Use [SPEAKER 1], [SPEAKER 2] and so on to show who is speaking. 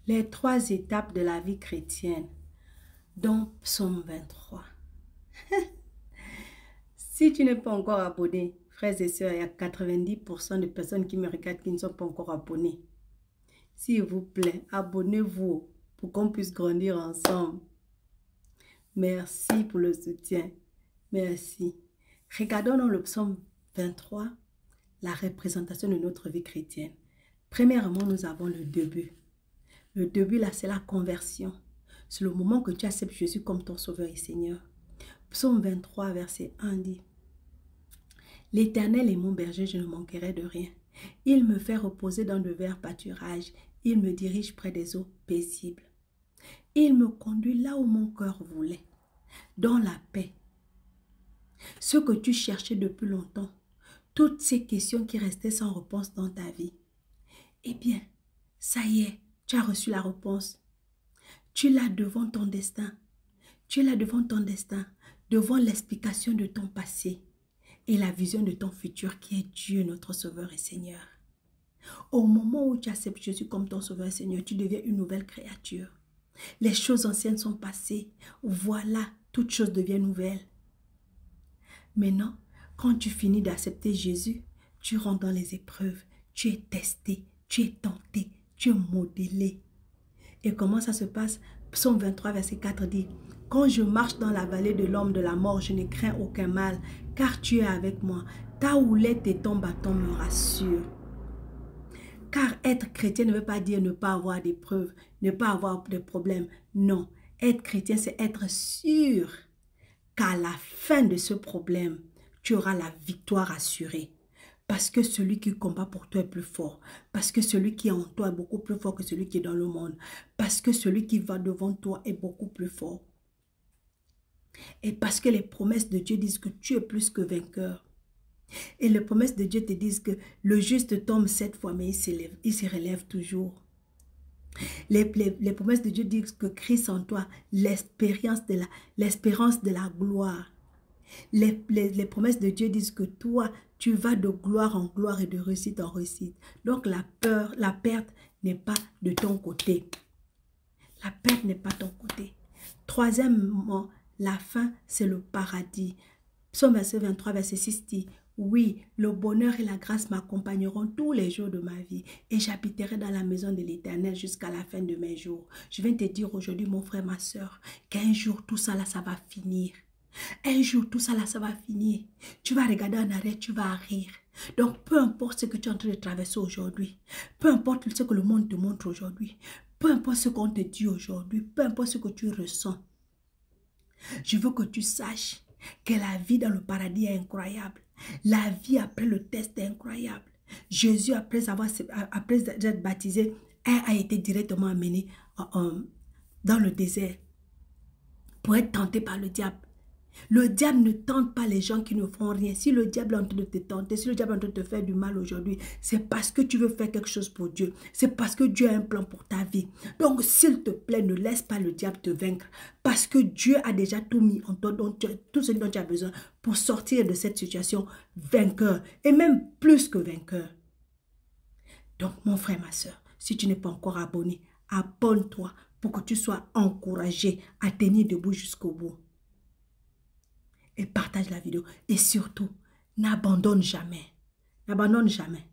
[SPEAKER 1] Les 3 étapes de la vie chrétienne, dont Psaume 23. Si tu n'es pas encore abonné, frères et sœurs, il y a 90% de personnes qui me regardent qui ne sont pas encore abonnés. S'il vous plaît, abonnez-vous pour qu'on puisse grandir ensemble. Merci pour le soutien. Merci. Regardons dans le Psaume 23 la représentation de notre vie chrétienne. Premièrement, nous avons le début. Le début, là, c'est la conversion. C'est le moment que tu acceptes Jésus comme ton sauveur et Seigneur. Psaume 23, verset 1 dit: L'Éternel est mon berger, je ne manquerai de rien. Il me fait reposer dans de verts pâturages. Il me dirige près des eaux paisibles. Il me conduit là où mon cœur voulait, dans la paix. Ce que tu cherchais depuis longtemps, toutes ces questions qui restaient sans réponse dans ta vie, eh bien, ça y est, tu as reçu la réponse. Tu l'as devant ton destin. Tu l'as devant ton destin, devant l'explication de ton passé et la vision de ton futur qui est Dieu, notre Sauveur et Seigneur. Au moment où tu acceptes Jésus comme ton Sauveur et Seigneur, tu deviens une nouvelle créature. Les choses anciennes sont passées. Voilà, toutes choses deviennent nouvelles. Maintenant, quand tu finis d'accepter Jésus, tu rentres dans les épreuves. Tu es testé, tu es tenté, tu es modélé. Et comment ça se passe? Psaume 23, verset 4 dit: Quand je marche dans la vallée de l'ombre de la mort, je ne crains aucun mal, car tu es avec moi. Ta houlette et ton bâton me rassurent. Car être chrétien ne veut pas dire ne pas avoir d'épreuves, ne pas avoir de problèmes. Non, être chrétien, c'est être sûr qu'à la fin de ce problème, tu auras la victoire assurée. Parce que celui qui combat pour toi est plus fort. Parce que celui qui est en toi est beaucoup plus fort que celui qui est dans le monde. Parce que celui qui va devant toi est beaucoup plus fort. Et parce que les promesses de Dieu disent que tu es plus que vainqueur. Et les promesses de Dieu te disent que le juste tombe 7 fois, mais il se relève toujours. Les promesses de Dieu disent que Christ en toi, l'espérance de la gloire. Les promesses de Dieu disent que toi, tu vas de gloire en gloire et de réussite en réussite. Donc la perte n'est pas de ton côté. La perte n'est pas de ton côté. Troisièmement, la fin, c'est le paradis. Psaume 23, verset 6 dit: Oui, le bonheur et la grâce m'accompagneront tous les jours de ma vie et j'habiterai dans la maison de l'Éternel jusqu'à la fin de mes jours. Je viens te dire aujourd'hui, mon frère, ma soeur, qu'un jour tout ça là, ça va finir. Un jour, tout ça là, ça va finir. Tu vas regarder en arrière, tu vas rire. Donc, peu importe ce que tu es en train de traverser aujourd'hui, peu importe ce que le monde te montre aujourd'hui, peu importe ce qu'on te dit aujourd'hui, peu importe ce que tu ressens, je veux que tu saches que la vie dans le paradis est incroyable. La vie après le test est incroyable. Jésus, après être baptisé, a été directement amené dans le désert pour être tenté par le diable. Le diable ne tente pas les gens qui ne font rien. Si le diable est en train de te tenter, si le diable est en train de te faire du mal aujourd'hui, c'est parce que tu veux faire quelque chose pour Dieu. C'est parce que Dieu a un plan pour ta vie. Donc, s'il te plaît, ne laisse pas le diable te vaincre. Parce que Dieu a déjà tout mis en toi, tout ce dont tu as besoin pour sortir de cette situation vainqueur. Et même plus que vainqueur. Donc, mon frère, ma soeur, si tu n'es pas encore abonné, abonne-toi pour que tu sois encouragé à tenir debout jusqu'au bout. Et partage la vidéo. Et surtout, n'abandonne jamais. N'abandonne jamais.